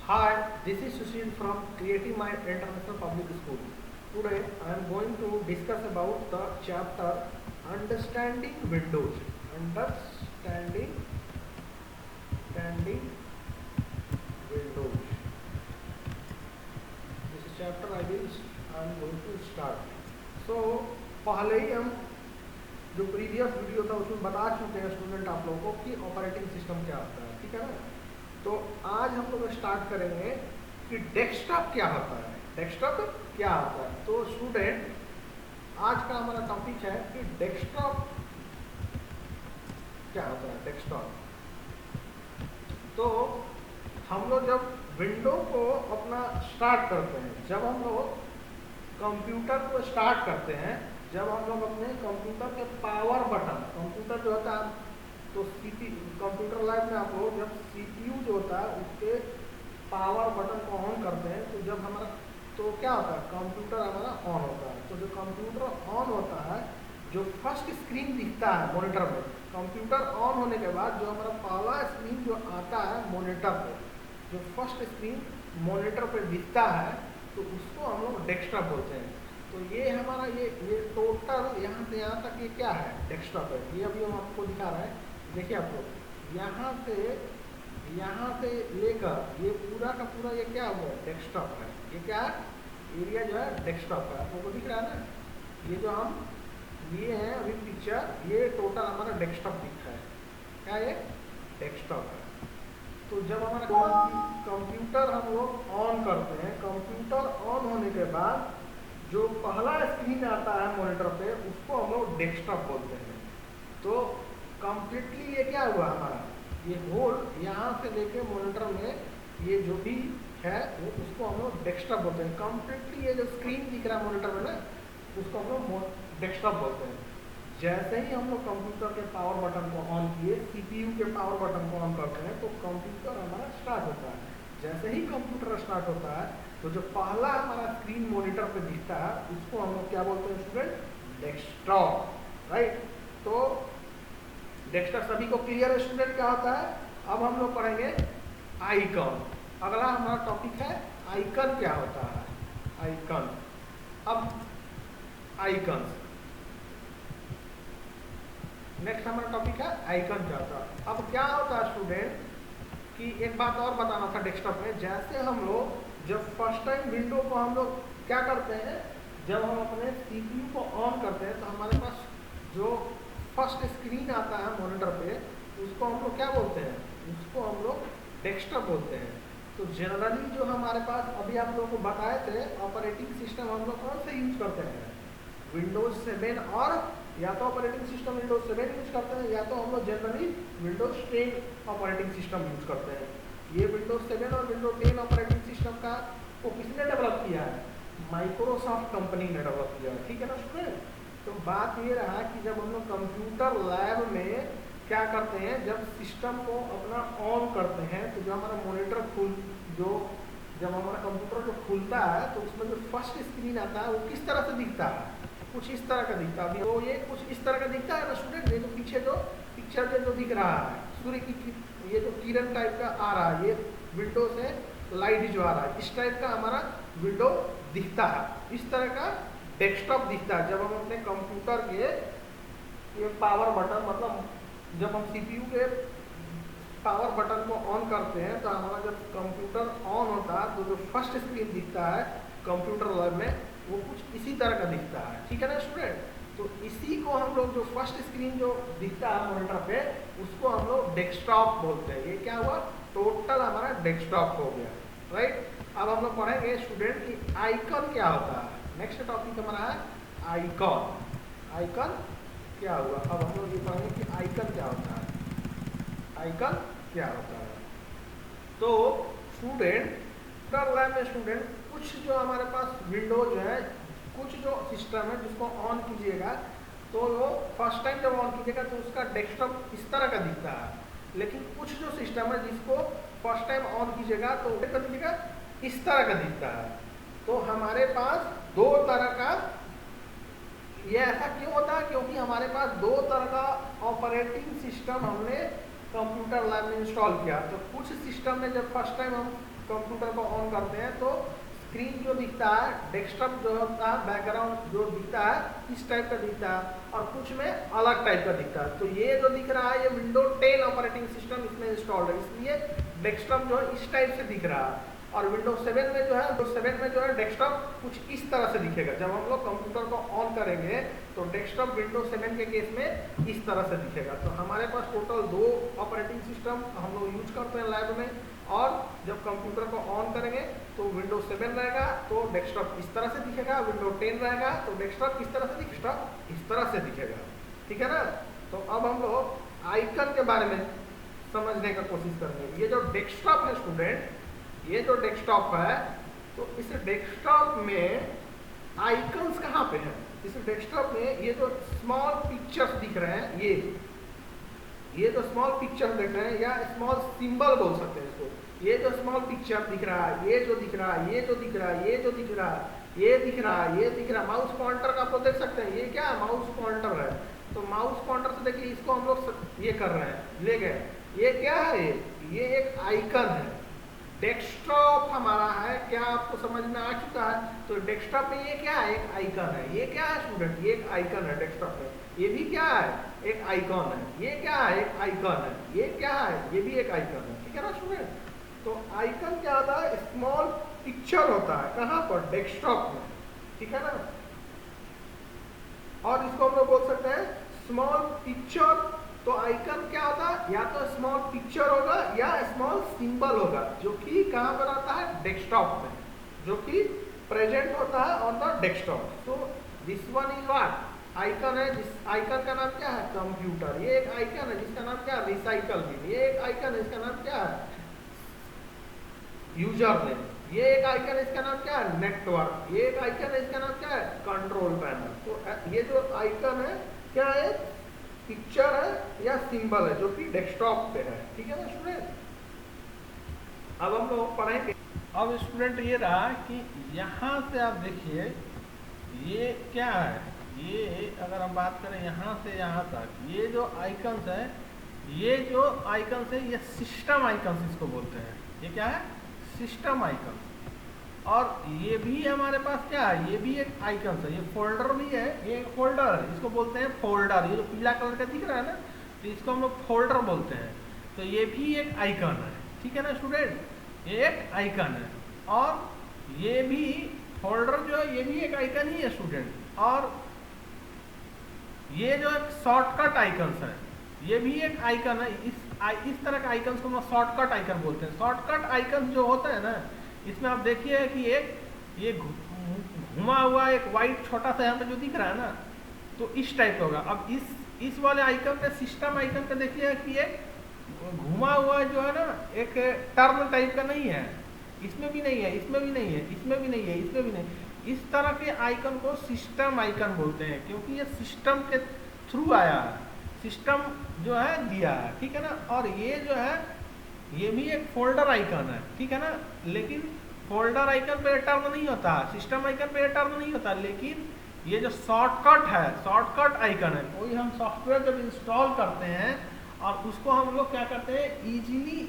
Hi, this is Sushil from Creative Mind International Public School. Today I am going to discuss about the chapter Understanding Windows. Understanding Understanding Windows. This chapter I am going to start. So पहले ही हम जो previous video था उसमें बता चुके हैं student आप लोगों को कि ऑपरेटिंग सिस्टम क्या होता है, ठीक है ना। तो आज हम लोग स्टार्ट करेंगे कि डेस्कटॉप क्या होता है। डेस्कटॉप क्या होता है, तो स्टूडेंट आज का हमारा टॉपिक है कि डेस्कटॉप क्या होता है। डेस्कटॉप तो हम लोग जब विंडो को अपना स्टार्ट करते हैं, जब हम लोग कंप्यूटर को स्टार्ट करते हैं, जब हम लोग अपने कंप्यूटर के पावर बटन, कंप्यूटर जो होता है तो कंप्यूटर लैब में आप लोग जब सीपीयू जो होता है उसके पावर बटन को ऑन करते हैं, तो जब हमारा तो क्या होता है, कंप्यूटर हमारा ऑन होता है। तो जो कंप्यूटर ऑन होता है, जो फर्स्ट स्क्रीन दिखता है मॉनिटर में, कंप्यूटर ऑन होने के बाद जो हमारा पहला स्क्रीन जो आता है मॉनिटर पे, जो फर्स्ट स्क्रीन मॉनिटर पे दिखता है, तो उसको हम लोग डेस्कटॉप बोलते हैं। तो ये हमारा ये टोटल यहाँ से यहाँ तक ये क्या है, डेस्कटॉप है। ये अभी हम आपको दिखा रहे हैं, देखिए आप लोग यहाँ से लेकर ये पूरा का पूरा ये क्या हुआ है, डेस्कटॉप है। ये क्या एरिया जो है डेस्कटॉप है, आपको दिख रहा है ना। ये जो हम लिए हैं अभी पिक्चर, ये टोटल हमारा डेस्कटॉप दिख रहा है। क्या ये डेस्कटॉप है। तो जब हमारा कंप्यूटर हम लोग ऑन करते हैं, कंप्यूटर ऑन होने के बाद जो पहला स्क्रीन आता है मॉनिटर पे, उसको हम लोग डेस्कटॉप बोलते हैं। तो कंप्लीटली ये क्या हुआ हमारा, ये होल यहाँ से लेके मॉनिटर में ये जो भी है वो उसको हम लोग डेस्कटॉप बोलते हैं। कंप्लीटली ये जो स्क्रीन दिख रहा है मॉनिटर में ना, उसको हम लोग डेस्कटॉप बोलते हैं। जैसे ही हम लोग कंप्यूटर के पावर बटन को ऑन किए, सीपीयू के पावर बटन को ऑन करते हैं, तो कंप्यूटर हमारा स्टार्ट होता है। जैसे ही कंप्यूटर स्टार्ट होता है, तो जो पहला हमारा स्क्रीन मॉनिटर पे दिखता है, उसको हम लोग क्या बोलते हैं स्टूडेंट, डेस्कटॉप, राइट। तो डेस्कटॉप सभी को क्लियर है स्टूडेंट क्या होता है। अब हम लोग पढ़ेंगे आइकन। अगला हमारा टॉपिक है आइकन क्या होता है, आइकन। अब आइकन नेक्स्ट हमारा टॉपिक है आइकन क्या होता है। अब क्या होता है स्टूडेंट कि एक बात और बताना था डेस्कटॉप में, जैसे हम लोग जब फर्स्ट टाइम विंडो को हम लोग क्या करते हैं, जब हम अपने सीपीयू को ऑन करते हैं, तो हमारे पास जो फर्स्ट स्क्रीन आता है मॉनिटर पे, उसको हम लोग क्या बोलते हैं, उसको हम लोग डेस्कटॉप बोलते हैं। तो जनरली जो हमारे पास अभी आप लोगों को बताए थे ऑपरेटिंग सिस्टम हम लोग कौन से यूज करते हैं, विंडोज 7, और या तो ऑपरेटिंग सिस्टम विंडोज 7 यूज करते हैं, या तो हम लोग generally Windows 10 operating system use करते हैं। ये विंडोज 7 और विंडोज 10 ऑपरेटिंग सिस्टम का को किसने डेवलप किया है, माइक्रोसॉफ्ट कंपनी ने डेवलप किया है, ठीक है ना स्टूडेंट। तो बात ये रहा कि जब हम लोग कंप्यूटर लैब में क्या करते हैं, जब सिस्टम को अपना ऑन करते हैं, तो जो हमारा मॉनिटर जब हमारा कंप्यूटर जो खुलता है, तो उसमें जो फर्स्ट स्क्रीन आता है वो किस तरह से दिखता है, कुछ इस तरह का दिखता है। तो ये कुछ इस तरह का दिखता है ना स्टूडेंट। ये जो पीछे जो पिक्चर जो दिख रहा है, सूर्य की ये जो किरण टाइप का आ रहा है, ये विंडो से लाइट जो आ रहा है, इस टाइप का हमारा विंडो दिखता है। इस तरह का डेस्कटॉप दिखता है जब हम अपने कंप्यूटर के ये पावर बटन, मतलब जब हम सीपीयू के पावर बटन को ऑन करते हैं, तो हमारा जब कंप्यूटर ऑन होता है, तो जो फर्स्ट स्क्रीन दिखता है कंप्यूटर लैब में, वो कुछ इसी तरह का दिखता है, ठीक है ना स्टूडेंट। तो इसी को हम लोग जो फर्स्ट स्क्रीन जो दिखता है मॉनिटर पे, उसको हम लोग डेस्कटॉप बोलते हैं। ये क्या हुआ, टोटल हमारा डेस्कटॉप हो गया, राइट। अब हम लोग पढ़ेंगे स्टूडेंट कि आइकन क्या होता है। नेक्स्ट टॉपिक हमारा है आइकन। आइकन क्या हुआ, अब हम लोग ये पढ़ेंगे कि आइकन क्या होता है, आइकन क्या होता है। तो स्टूडेंट लैब में स्टूडेंट कुछ जो हमारे पास विंडोज है, कुछ जो सिस्टम है जिसको ऑन कीजिएगा, तो वो फर्स्ट टाइम जब ऑन कीजिएगा तो उसका डेस्कटॉप इस तरह का दिखता है। लेकिन कुछ जो सिस्टम है जिसको फर्स्ट टाइम ऑन कीजिएगा तो दिखेगा इस तरह का दिखता है। तो हमारे पास दो तरह का, ये ऐसा क्यों होता है, क्योंकि हमारे पास दो तरह का ऑपरेटिंग सिस्टम हमने कंप्यूटर लैब में इंस्टॉल किया। तो कुछ सिस्टम में जब फर्स्ट टाइम हम कंप्यूटर को ऑन करते हैं तो स्क्रीन जो दिखता है, डेस्कटॉप जो होता है, बैकग्राउंड जो दिखता है इस टाइप का दिखता है और कुछ में अलग टाइप का दिखता है। तो ये जो दिख रहा है ये विंडो 10 ऑपरेटिंग सिस्टम इसमें इंस्टॉल्ड है, इसलिए डेस्कटॉप जो है इस टाइप से दिख रहा है। और विंडोज 7 में जो है डेस्कटॉप कुछ इस तरह से दिखेगा। जब हम लोग कंप्यूटर को ऑन करेंगे तो डेस्कटॉप विंडोज 7 के केस में इस तरह से दिखेगा। तो हमारे पास टोटल 2 ऑपरेटिंग सिस्टम हम लोग यूज करते हैं लैब में, और जब कंप्यूटर को ऑन करेंगे तो विंडोज 7 रहेगा तो डेस्कटॉप इस तरह से दिखेगा, विंडोज 10 रहेगा तो डेस्कटॉप इस तरह से दिखेगा। ठीक है ना। तो अब हम लोग आइकन के बारे में समझने का कोशिश करेंगे। ये जो डेस्कटॉप है स्टूडेंट, ये जो डेस्कटॉप है तो इस डेस्कटॉप में आइकन्स कहाँ पे हैं? इस डेस्कटॉप में ये जो स्मॉल पिक्चर्स दिख रहे हैं, ये जो स्मॉल पिक्चर दिख रहे हैं या स्मॉल सिंबल बोल सकते हैं इसको, ये जो स्मॉल पिक्चर दिख रहा है, ये जो दिख रहा है, ये जो दिख रहा है, ये जो दिख रहा है, ये दिख रहा है, ये दिख रहा है, माउस पॉइंटर का आप लोग देख सकते हैं। ये क्या है? माउस पॉइंटर है। तो माउस पॉइंटर से देखिए इसको हम लोग ये कर रहे हैं, ले गए। ये क्या है? ये एक आइकन है। डेस्कटॉप हमारा है, क्या आपको समझ में आ चुका है? तो डेस्कटॉप में ये क्या है? एक आइकन है। ये क्या है स्टूडेंट? ये एक आइकन है डेस्कटॉप में। ये भी क्या है? एक आइकन है। ये क्या है? एक आइकन है। ये क्या है? ये भी एक आइकन है। ठीक है ना स्टूडेंट। तो आइकन क्या होता है? स्मॉल पिक्चर होता है। कहाँ पर? डेस्कटॉप में। ठीक है ना। और इसको हम लोग बोल सकते हैं स्मॉल पिक्चर। तो आइकन क्या होता है? या तो स्मॉल पिक्चर होगा या स्मॉल सिंबल होगा, जो कि कहाँ पर आता है? डेस्कटॉप में, जो कि प्रेजेंट होता है on the desktop. So this one is what? Icon है। जिस आइकन का नाम क्या है? कंप्यूटर। ये एक आइकन है जिसका नाम क्या है? Recycle bin. ये एक आइकन है इसका नाम क्या है? User name. ये एक आइकन है इसका नाम क्या है? नेटवर्क। ये एक आइकन है इसका नाम क्या है? Control panel. तो ये जो आइकन है क्या है? पिक्चर है या सिंबल है, जो कि डेस्कटॉप पे है। ठीक है ना स्टूडेंट। अब हम लोग पढ़ेंगे। अब स्टूडेंट ये रहा कि यहाँ से आप देखिए ये क्या है? ये अगर हम बात करें यहाँ से यहाँ तक, ये जो आइकन्स है, ये जो आइकन्स है ये सिस्टम आइकन्स इसको बोलते हैं। ये क्या है? System icons. और ये भी हमारे पास क्या है? ये भी एक आइकन है। ये फोल्डर भी है, ये एक फोल्डर है, इसको बोलते हैं फोल्डर। ये जो पीला कलर का दिख रहा है ना, तो इसको हम लोग फोल्डर बोलते हैं। तो ये भी एक आइकन है। ठीक है ना स्टूडेंट। ये एक आइकन है। और ये भी फोल्डर जो है ये भी एक आइकन ही है स्टूडेंट। और ये जो एक शॉर्टकट आइकन्स है, ये भी एक आइकन है। इस तरह का आइकन को हम शॉर्टकट आइकन बोलते हैं। शॉर्टकट आइकन जो होता है ना, इसमें आप देखिए कि ये घुमा हुआ एक वाइट छोटा सा यहाँ पे जो दिख रहा है ना, तो इस टाइप का होगा। अब इस वाले आइकन पे, सिस्टम आइकन पे देखिए कि ये घुमा हुआ जो है ना, एक टर्न टाइप का नहीं है। इसमें भी नहीं है, इसमें भी नहीं है, इसमें भी नहीं है, इसमें भी नहीं। इस तरह के आइकन को सिस्टम आइकन बोलते हैं, क्योंकि ये सिस्टम के थ्रू आया है, सिस्टम जो है दिया है। ठीक है ना। और ये जो है ये भी एक फोल्डर आइकन है। ठीक है ना। लेकिन फोल्डर आइकन पे टर्न नहीं होता, सिस्टम आइकन पे टर्न नहीं होता। लेकिन ये जो शॉर्टकट है, शॉर्टकट आइकन है, कोई हम सॉफ्टवेयर जब इंस्टॉल करते हैं और उसको हम लोग क्या करते हैं, इजीली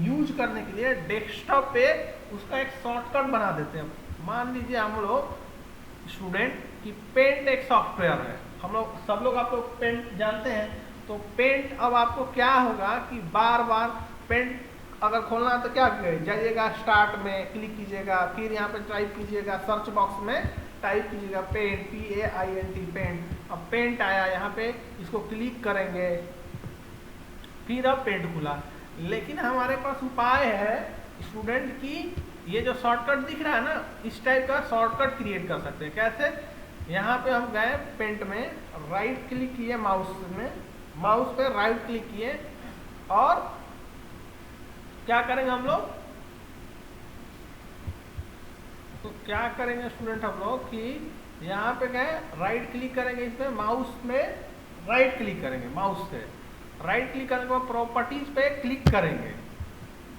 यूज करने के लिए डेस्कटॉप पे उसका एक शॉर्टकट बना देते हैं। मान लीजिए हम लोग स्टूडेंट कि पेंट एक सॉफ्टवेयर है, हम लोग सब लोग आप लोग पेंट जानते हैं। तो पेंट अब आपको क्या होगा कि बार बार पेंट अगर खोलना है तो क्या जाइएगा, स्टार्ट में क्लिक कीजिएगा, फिर यहाँ पे टाइप कीजिएगा, सर्च बॉक्स में टाइप कीजिएगा पेंट, PAINT पेंट। अब पेंट आया यहाँ पे, इसको क्लिक करेंगे, फिर अब पेंट खुला। लेकिन हमारे पास उपाय है स्टूडेंट की ये जो शॉर्टकट दिख रहा है ना, इस टाइप का शॉर्टकट क्रिएट कर सकते हैं। कैसे? यहाँ पे हम गए पेंट में, राइट क्लिक किए माउस में, माउस पे राइट क्लिक किए और क्या करेंगे हम लोग? तो क्या करेंगे स्टूडेंट हम लोग कि यहाँ पे गए, राइट क्लिक करेंगे, इसमें माउस में राइट क्लिक करेंगे, माउस से राइट क्लिक करने के बाद प्रॉपर्टीज पे क्लिक करेंगे।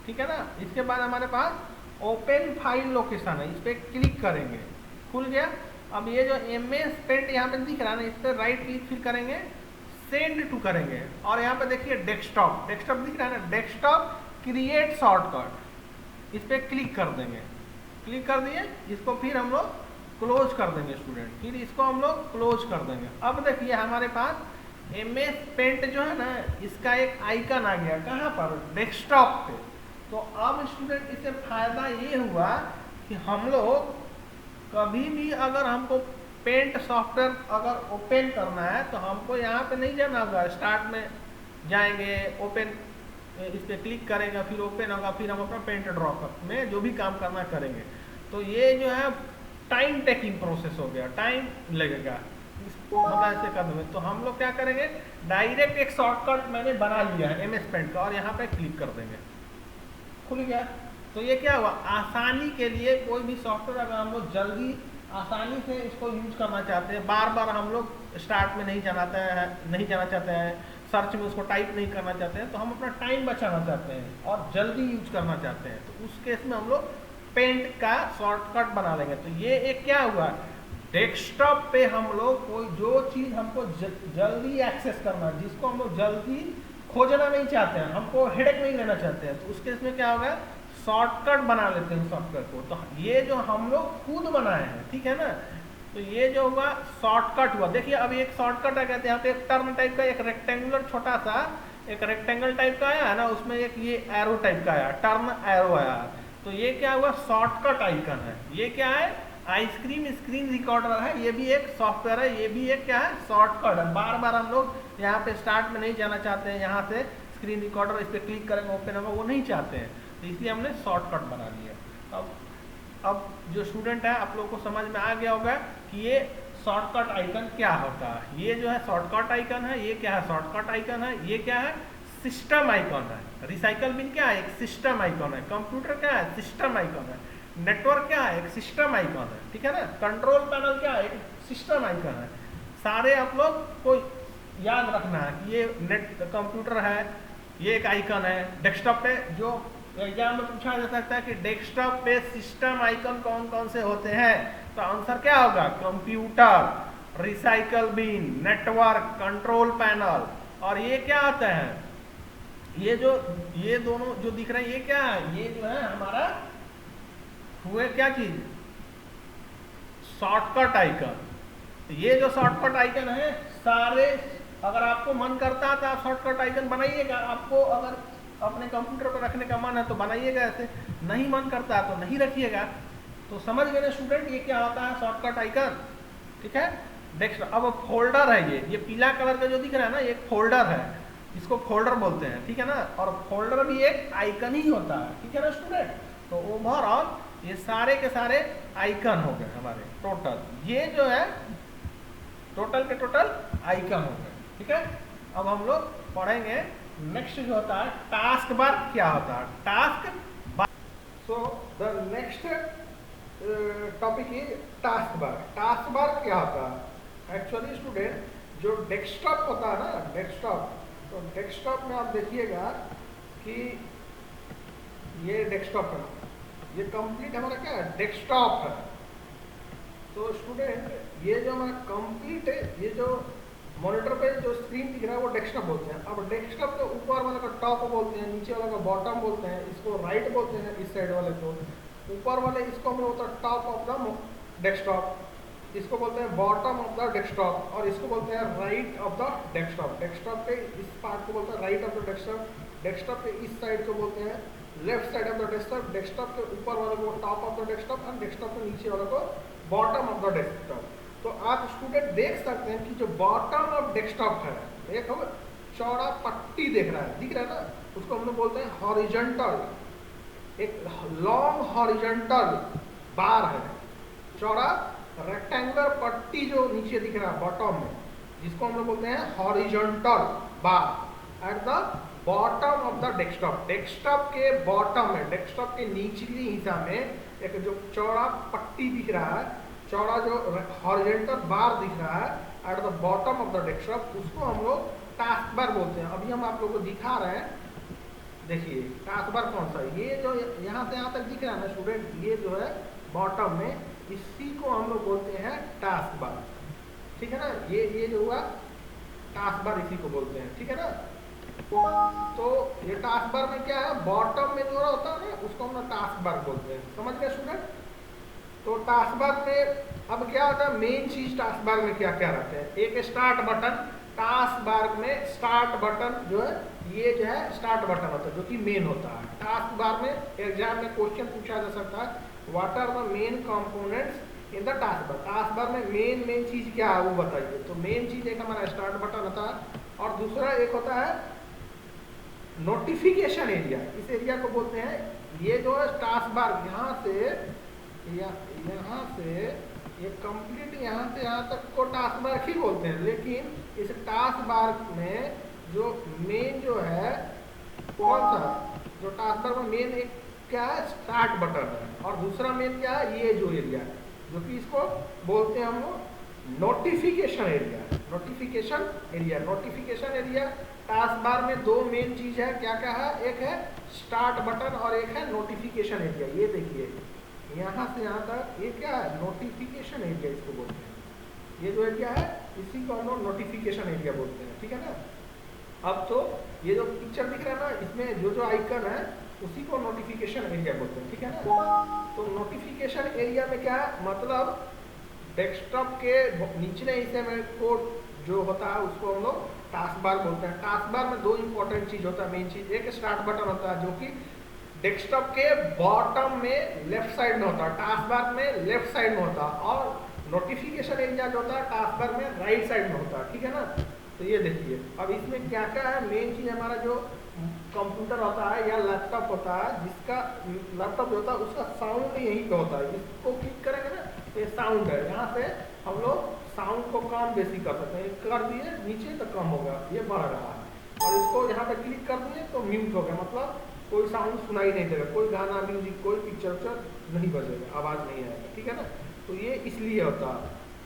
ठीक है ना। इसके बाद हमारे पास ओपन फाइल लोकेशन है, इस पर क्लिक करेंगे, खुल गया। अब ये जो MS पेंट यहाँ पे दिख रहा है ना, इस पर राइट क्लिक फिर करेंगे, सेंड टू करेंगे। और यहाँ पे देखिए डेस्कटॉप, डेस्कटॉप दिख रहा है ना, डेस्कटॉप क्रिएट शॉर्टकट। इस पर क्लिक कर देंगे, क्लिक कर दिए, इसको फिर हम लोग क्लोज कर देंगे स्टूडेंट, फिर इसको हम लोग क्लोज कर देंगे। अब देखिए हमारे पास MS पेंट जो है ना, इसका एक आइकन आ गया, कहाँ पर, डेस्कटॉप पे। तो अब स्टूडेंट इससे फायदा ये हुआ कि हम लोग कभी भी अगर हमको पेंट सॉफ्टवेयर अगर ओपन करना है तो हमको यहाँ पे नहीं जाना होगा, स्टार्ट में जाएंगे, ओपन इस पर क्लिक करेंगे, फिर ओपन होगा, फिर हम अपना पेंट ड्रॉ में जो भी काम करना करेंगे। तो ये जो है टाइम टेकिंग प्रोसेस हो गया, टाइम लगेगा मतलब ऐसे करने में। तो हम लोग क्या करेंगे, डायरेक्ट एक शॉर्टकट मैंने बना लिया है MS पेंट का, और यहाँ पे क्लिक कर देंगे, खुल गया। तो ये क्या हुआ, आसानी के लिए कोई भी सॉफ्टवेयर अगर हम लोग जल्दी आसानी से इसको यूज करना चाहते हैं, बार बार हम लोग स्टार्ट में नहीं जाना चाहते हैं, सर्च में उसको टाइप नहीं करना चाहते हैं, तो हम अपना टाइम बचाना चाहते हैं और जल्दी यूज करना चाहते हैं, तो उस केस में हम लोग पेंट का शॉर्टकट बना लेंगे। तो ये एक क्या हुआ, डेस्कटॉप पे हम लोग कोई जो चीज़ हमको जल्दी एक्सेस करना, जिसको हम लोग जल्दी खोजना नहीं चाहते हैं, हमको हेडेक नहीं लेना चाहते हैं, तो उस केस में क्या होगा, शॉर्टकट बना लेते हैं सॉफ्टवेयर को। तो ये जो हम लोग खुद बनाए हैं, ठीक है ना, तो ये जो हुआ शॉर्टकट हुआ। देखिए अभी एक शॉर्टकट आ गया, यहाँ पे एक टर्न टाइप का, एक रेक्टेंगुलर छोटा सा एक रेक्टेंगल टाइप का आया है ना, उसमें एक ये एरो टाइप का आया, टर्न एरो आया। तो ये क्या हुआ, शॉर्टकट आइकन है। ये क्या है, आइसक्रीम स्क्रीन रिकॉर्डर है, ये भी एक सॉफ्टवेयर है, ये भी एक क्या है, शॉर्टकट है। बार बार हम लोग यहाँ पे स्टार्ट में नहीं जाना चाहते हैं, यहाँ से स्क्रीन रिकॉर्डर इस पर क्लिक करेंगे ओपन होगा, वो नहीं चाहते हैं, तो इसलिए हमने शॉर्टकट बना लिया। अब जो स्टूडेंट है आप लोग को समझ में आ गया होगा कि ये शॉर्टकट आइकन क्या होता है। ये जो है शॉर्टकट आइकन है, ये क्या है, शॉर्टकट आइकन है। ये क्या है, सिस्टम आइकन है। रिसाइकल बिन क्या है, एक सिस्टम आइकन है। कंप्यूटर क्या है, सिस्टम आइकन है। नेटवर्क क्या है, एक सिस्टम आइकन है, ठीक है ना। कंट्रोल पैनल क्या है, एक सिस्टम आइकन है। सारे आप लोग को याद रखना है कि ये कंप्यूटर है, ये एक आइकन है। डेस्कटॉप पे जो एग्जाम में पूछा जा सकता है कि डेस्कटॉप पे सिस्टम आइकन कौन कौन से होते हैं, तो आंसर क्या होगा, computer, recycle bin, network, control panel. और ये क्या होता है, ये दोनों जो दिख रहे हैं, ये क्या है, ये जो है हमारा हुए क्या चीज, शॉर्टकट आइकन। तो ये जो शॉर्टकट आइकन है सारे, अगर आपको मन करता है तो आप शॉर्टकट आइकन बनाइएगा। आपको अगर अपने कंप्यूटर पर रखने का मन है तो बनाइएगा, ऐसे नहीं मन करता है तो नहीं रखिएगा। तो समझ गए ना स्टूडेंट, ये क्या होता है शॉर्टकट आइकन, ठीक है। डेस्कटॉप, अब फोल्डर है, ये पीला कलर का जो दिख रहा है ना, ये एक फोल्डर है, इसको फोल्डर बोलते हैं, ठीक है ना। और फोल्डर भी एक आइकन ही होता है, ठीक है ना स्टूडेंट। तो ओवरऑल ये सारे के सारे आइकन हो गए हमारे टोटल, ये जो है टोटल के टोटल आइकन हो गए, ठीक है। अब हम लोग पढ़ेंगे नेक्स्ट जो होता है टास्क बार क्या होता है, task bar. So the next topic is task bar. Task bar क्या होता है, एक्चुअली स्टूडेंट जो डेस्कटॉप होता है ना, डेस्कटॉप, तो डेस्कटॉप में आप देखिएगा कि ये डेस्कटॉप है, ये कंप्लीट हमारा क्या है, डेस्कटॉप है। तो स्टूडेंट ये जो हमारा कंप्लीट है, ये जो मॉनिटर पे जो स्क्रीन दिख रहा है वो डेस्कटॉप बोलते हैं। अब डेस्कटॉप के ऊपर वाले का टॉप बोलते हैं, नीचे वाले का बॉटम बोलते हैं, इसको राइट बोलते हैं, इस साइड वाले को ऊपर वाले, इसको हम लोग होता है टॉप ऑफ द डेस्कटॉप, इसको बोलते हैं बॉटम ऑफ द डेस्कटॉप, और इसको बोलते हैं right of the desktop. Desktop के इस पार्ट को बोलते हैं right of the desktop, desktop के इस साइड को बोलते हैं left side of the desktop, desktop के ऊपर वाले को टॉप ऑफ द डेस्कटॉप, और डेस्कटॉप के नीचे वाले को बॉटम ऑफ द डेस्कटॉप। तो आप स्टूडेंट देख सकते हैं कि जो बॉटम ऑफ डेस्कटॉप है, एक हम चौड़ा पट्टी देख रहा है, दिख रहा है ना, उसको हम लोग बोलते हैं हॉरिजॉन्टल, एक लॉन्ग हॉरिजॉन्टल बार है, चौड़ा रेक्टेंगुलर पट्टी जो नीचे दिख रहा है बॉटम में, जिसको हम लोग बोलते हैं horizontal bar at the bottom of the desktop. Desktop के बॉटम में, डेस्कटॉप के निचली हिस्सा में एक जो चौड़ा पट्टी दिख रहा है, चौड़ा जो हॉरिजॉन्टल बार दिख रहा है at the bottom of the desktop, उसको हम लोग टास्क बार बोलते हैं। अभी हम आप लोगों को दिखा रहे हैं, देखिए टास्क बार कौन सा है, ये जो यहाँ से यहाँ तक दिख रहा है ना स्टूडेंट, ये जो है बॉटम में, इसी को हम लोग बोलते हैं टास्क बार, ठीक है ना। ये जो हुआ टास्क बार, इसी को बोलते हैं, ठीक है ना। तो ये टास्क बार में क्या है, बॉटम में जो होता है ना उसको हम टास्क बार बोलते हैं। समझ गए स्टूडेंट? तो टास्क बार में अब क्या होता है, मेन चीज टास्क बार में क्या क्या रहते हैं, एक स्टार्ट बटन। टास्क बार में स्टार्ट बटन जो है, ये जो है स्टार्ट बटन होता है जो कि मेन होता है। टास्क बार में एग्जाम में क्वेश्चन पूछा जा सकता है, what are the main components in the taskbar. Taskbar में मेन चीज क्या है वो बताइए। तो मेन चीज एक हमारा स्टार्ट बटन होता है, और दूसरा एक होता है नोटिफिकेशन एरिया। इस एरिया को बोलते हैं, ये जो है टास्क बार यहाँ से ये कंप्लीट यहाँ से यहाँ तक को टास्क बार ही बोलते हैं, लेकिन इस टास्क बार में जो मेन जो है कौन सा, जो टास्क बार में मेन एक क्या है, स्टार्ट बटन है, और दूसरा मेन क्या है, ये जो एरिया है जो कि इसको बोलते हैं हम लोग notification area. Notification area task bar में दो मेन चीज है, क्या क्या है, एक है स्टार्ट बटन और एक है नोटिफिकेशन एरिया। ये देखिए यहाँ से यहाँ तक ये क्या है, नोटिफिकेशन एरिया इसको बोलते हैं। ये जो एरिया है इसी को हम लोग नोटिफिकेशन एरिया बोलते हैं, ठीक है ना। अब तो ये जो पिक्चर दिख रहा है ना, इसमें जो जो आइकन है उसी को नोटिफिकेशन एरिया बोलते हैं, ठीक है ना। तो नोटिफिकेशन एरिया में क्या है, मतलब डेस्कटॉप के निचले हिस्से में कोड जो होता है उसको हम लोग टास्क बार बोलते हैं। टास्क बार में दो इंपॉर्टेंट चीज होता है, मेन चीज एक स्टार्ट बटन होता है जो कि डेस्कटॉप के बॉटम में लेफ्ट साइड में होता है, टास्क बार में लेफ्ट साइड में होता है, और नोटिफिकेशन एरिया जो होता है टास्क बार में राइट साइड में होता है, ठीक है ना। तो ये देखिए अब इसमें क्या क्या है, मेन चीज हमारा जो कंप्यूटर होता है या लैपटॉप होता है, जिसका लैपटॉप होता है उसका साउंड यहीं पे होता है। इसको क्लिक करेंगे ना, ये साउंड है, यहाँ से हम लोग साउंड को कम बेसी कर सकते हैं। कर दिए नीचे तो कम होगा, ये बढ़ रहा है, और इसको यहाँ पे क्लिक कर दिए तो म्यूट हो गया, मतलब कोई साउंड सुनाई नहीं देगा, कोई गाना म्यूजिक कोई पिक्चर नहीं बजेगा, आवाज नहीं आएगा, ठीक है ना। तो ये इसलिए होता है,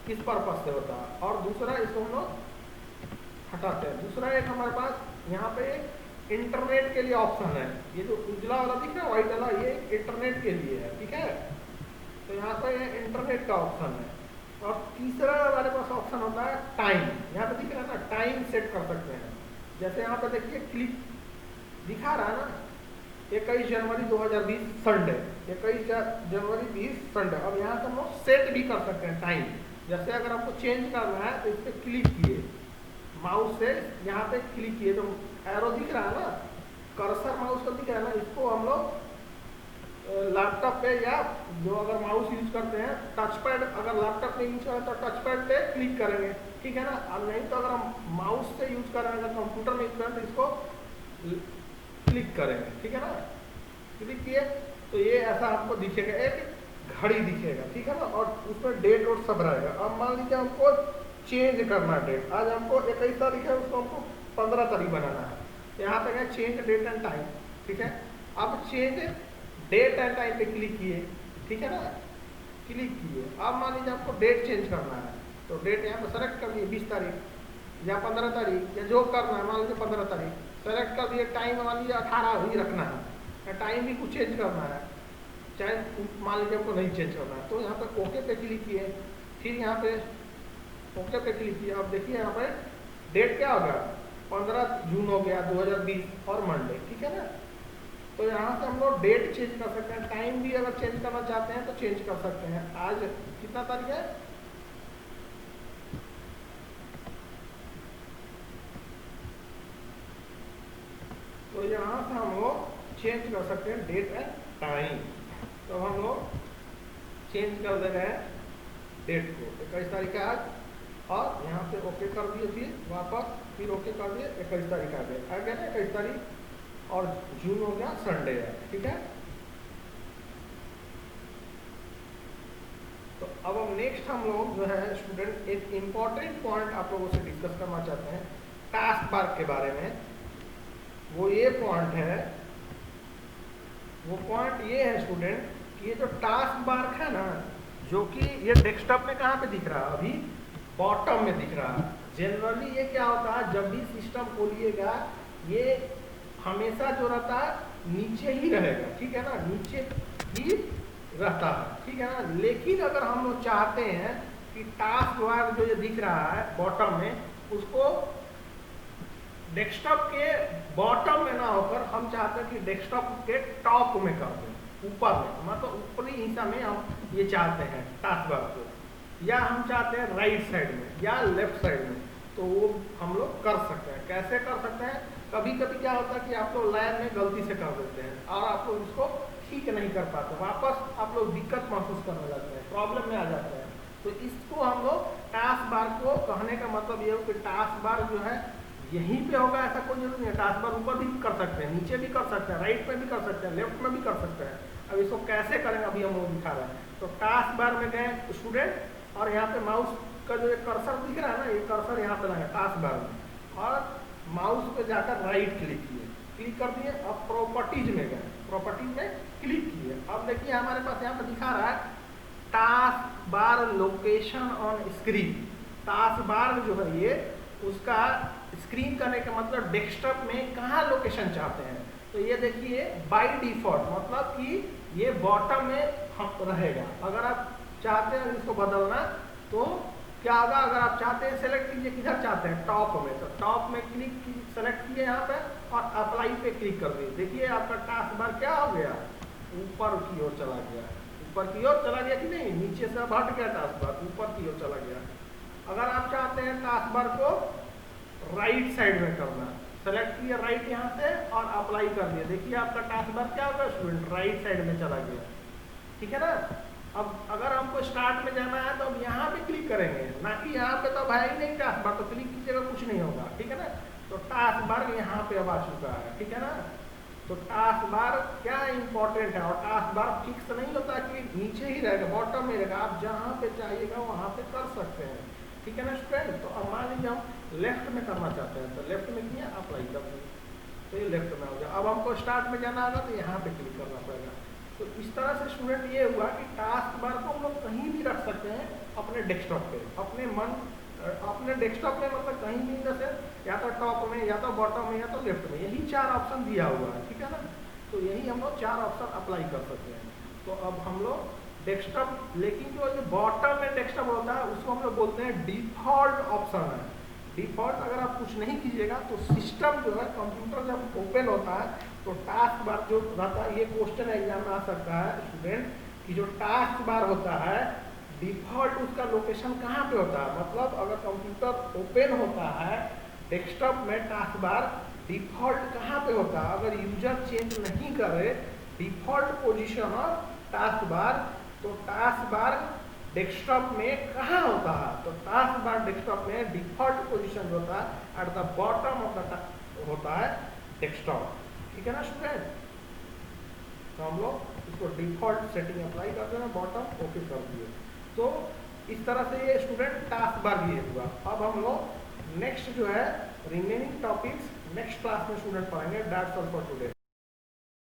किस पर्पज से होता है। और दूसरा इसको हम लोग हटाते हैं। दूसरा एक हमारे पास यहाँ पे इंटरनेट के लिए ऑप्शन है, ये जो उजला वाला दिख रहा है व्हाइट वाला, ये इंटरनेट के लिए है, ठीक है। तो यहाँ पे इंटरनेट का ऑप्शन है। और तीसरा हमारे पास ऑप्शन होता है टाइम, यहाँ पे दिख रहा है ना, टाइम सेट कर सकते हैं। जैसे यहाँ पे देखिए क्लिक दिखा रहा है ना, 21 जनवरी 2020 संडे, 21 जनवरी 20 संडे। अब यहाँ से हम लोग सेट भी कर सकते हैं टाइम। जैसे अगर आपको चेंज करना है तो इस पर क्लिक किए, माउस से यहाँ पे क्लिक किए, तो एरो दिख रहा है ना, कर्सर माउस का दिख रहा है ना, इसको हम लोग लैपटॉप पे या जो अगर माउस यूज करते हैं टच पैड, अगर लैपटॉप में यूज करें तो टच पैड पे क्लिक करेंगे, ठीक है ना। और नहीं तो अगर हम माउस से यूज कर रहे हैं, अगर कंप्यूटर में यूज करें तो इसको क्लिक करेंगे, ठीक है ना। क्लिक किए तो ये ऐसा आपको दिखेगा, एक घड़ी दिखेगा, ठीक है ना, और उसमें डेट और सब रहेगा। अब मान लीजिए हमको चेंज करना है डेट, आज हमको 21 तारीख है, उसको हमको 15 तारीख बनाना है, यहाँ पे है चेंज डेट एंड टाइम, ठीक है। अब चेंज डेट एंड टाइम पे क्लिक किए, ठीक है ना, क्लिक किए। अब मान लीजिए आपको डेट चेंज करना है, तो डेट यहाँ पे सेलेक्ट कर दिए 20 तारीख या 15 तारीख या जो करना है, मान लीजिए 15 तारीख सेलेक्ट कर दिए। टाइम मान लीजिए 18 ही रखना है, या टाइम भी कुछ चेंज करना है, चाहे मान लीजिए आपको नहीं चेंज करना है, तो यहाँ पे ओके पे क्लिक किए, फिर यहाँ पे ओके पे क्लिक किया। अब देखिए यहाँ पे डेट क्या हो गया, 15 जून हो गया 2020 और मंडे, ठीक है ना। तो यहाँ से हम लोग डेट चेंज कर सकते हैं, टाइम भी अगर चेंज करना चाहते हैं तो चेंज कर सकते हैं। आज कितना तारीख है, तो यहाँ से हम लोग चेंज कर सकते हैं डेट एंड टाइम। तो हम लोग चेंज कर दे रहे हैं डेट को, 21 तारीख है आज, और यहाँ पे ओके कर दिए, फिर वापस फिर ओके कर दिए, 21 तारीख आ गया ना 21 तारीख, और जून हो गया संडे है, ठीक है। तो अब हम नेक्स्ट हम लोग जो है स्टूडेंट एक इम्पॉर्टेंट पॉइंट आप लोगों से डिस्कस करना चाहते हैं टास्क बार के बारे में। वो ये पॉइंट है, वो पॉइंट ये है स्टूडेंट कि ये जो टास्क बार है ना, जो कि ये डेस्कटॉप में कहाँ पे दिख रहा है, अभी बॉटम में दिख रहा है। जनरली ये क्या होता है, जब भी सिस्टम खोलिएगा ये हमेशा जो रहता है नीचे ही रहेगा, ठीक है ना, नीचे ही रहता है, ठीक है ना। लेकिन अगर हम लोग चाहते हैं कि टास्क बार जो ये दिख रहा है बॉटम में, उसको डेस्कटॉप के बॉटम में ना होकर हम चाहते हैं कि डेस्कटॉप के टॉप में कर दें, ऊपर में, मतलब ऊपरी हिस्सा में हम ये चाहते हैं टास्क बार को, या हम चाहते हैं राइट साइड में या लेफ्ट साइड में, तो वो हम लोग कर सकते हैं। कैसे कर सकते हैं? कभी कभी क्या होता है कि आप लोग लैब में गलती से कर देते हैं और आप लोग उसको ठीक नहीं कर पाते, वापस आप लोग दिक्कत महसूस करने लगते हैं, प्रॉब्लम में आ जाते हैं। तो इसको हम लोग टास्क बार को कहने का मतलब ये हो कि टास्क बार जो है यहीं पे होगा ऐसा कोई जरूरी नहीं है। टास्क बार ऊपर भी कर सकते हैं, नीचे भी कर सकते हैं, राइट में भी कर सकते हैं, लेफ्ट में भी कर सकते हैं। अब इसको कैसे करेंगे अभी हम लोग दिखा रहे हैं। तो टास्क बार में गए स्टूडेंट, और यहाँ पे माउस का जो कर्सर दिख रहा है ना, ये कर्सर यहाँ पे लगा टास्क बार में, और माउस पे जाकर राइट क्लिक किए, क्लिक कर दिए। अब प्रॉपर्टीज में गए, प्रॉपर्टीज में क्लिक किए। अब देखिए हमारे पास यहाँ पे दिखा रहा है task bar location on screen. Task bar जो है ये उसका स्क्रीन करने का मतलब डेस्कटॉप में कहाँ लोकेशन चाहते हैं। तो ये देखिए बाय डिफॉल्ट मतलब कि ये बॉटम में हम रहेगा। अगर आप चाहते हैं इसको बदलना तो क्या होगा, अगर आप चाहते हैं सेलेक्ट कीजिए किधर चाहते हैं, टॉप में, तो टॉप में क्लिक सेलेक्ट कीजिए यहाँ पे और अप्लाई पे क्लिक कर दिए। देखिए आपका टास्क बार क्या हो गया, ऊपर की ओर चला गया। ऊपर की ओर चला गया कि नहीं, नीचे से अब हट गया टास्क बार, ऊपर की ओर चला गया। अगर आप चाहते हैं टास्क बार को राइट साइड में करना, सेलेक्ट किया राइट यहाँ से और अप्लाई कर दिया। देखिए आपका टास्क बार क्या होगा स्टूडेंट, राइट साइड में चला गया। ठीक है ना। अब अगर हमको स्टार्ट में जाना है तो अब यहाँ पे क्लिक करेंगे, ना कि यहाँ पे तो अब है ही नहीं टास्क बार, तो क्लिक कीजिएगा कुछ नहीं होगा। ठीक है ना। तो टास्क बार यहाँ पे अब आ चुका है। ठीक है ना। तो टास्क बार क्या इंपॉर्टेंट है, और टास्क बार फिक्स नहीं होता कि नीचे ही रहेगा, बॉटम में रहेगा, आप जहाँ पे चाहिएगा वहाँ पे कर सकते हैं। ठीक है ना स्टूडेंट। तो अब मान लीजिए हम लेफ्ट में करना चाहते हैं, तो लेफ्ट में किया अप्लाई कर दें, तो ये लेफ्ट में हो गया। अब हमको स्टार्ट में जाना होगा तो यहाँ पे क्लिक करना पड़ेगा। तो इस तरह से स्टूडेंट ये हुआ कि टास्क बार को हम लोग कहीं भी रख सकते हैं अपने डेस्कटॉप पे, अपने डेस्कटॉप में, मतलब कहीं भी, जैसे या तो टॉप में या तो बॉटम में या तो लेफ्ट में, यही 4 ऑप्शन दिया हुआ है। ठीक है ना। तो यही हम लोग 4 ऑप्शन अप्लाई कर सकते हैं। तो अब हम लोग डेस्कटॉप, लेकिन जो बॉटम में डेस्कटॉप होता है उसको हम लोग बोलते हैं डिफॉल्ट ऑप्शन है। डिफॉल्ट अगर आप कुछ नहीं कीजिएगा तो सिस्टम जो है, कंप्यूटर जब ओपन होता है तो टास्क बार जो रहता है, ये क्वेश्चन एग्जाम में आ सकता है स्टूडेंट कि जो टास्क बार होता है डिफॉल्ट उसका लोकेशन कहाँ पे होता है। मतलब अगर कंप्यूटर ओपन होता है डेस्कटॉप में, टास्क बार डिफॉल्ट कहाँ पे होता है। अगर यूजर चेंज नहीं करे default position of task bar, तो टास्क बार डेस्कटॉप में कहाँ होता है। तो टास्क बार डेस्कटॉप में डिफॉल्ट पोजीशन होता है at the bottom of the होता है डेस्कटॉप। ठीक है ना स्टूडेंट। तो हम लोग इसको डिफॉल्ट सेटिंग अप्लाई कर देना, बॉटम ओके कर दिए। तो इस तरह से ये स्टूडेंट टास्क बार ये हुआ। अब हम लोग नेक्स्ट जो है रिमेनिंग टॉपिक्स नेक्स्ट क्लास में स्टूडेंट पढ़ेंगे। That's all for today.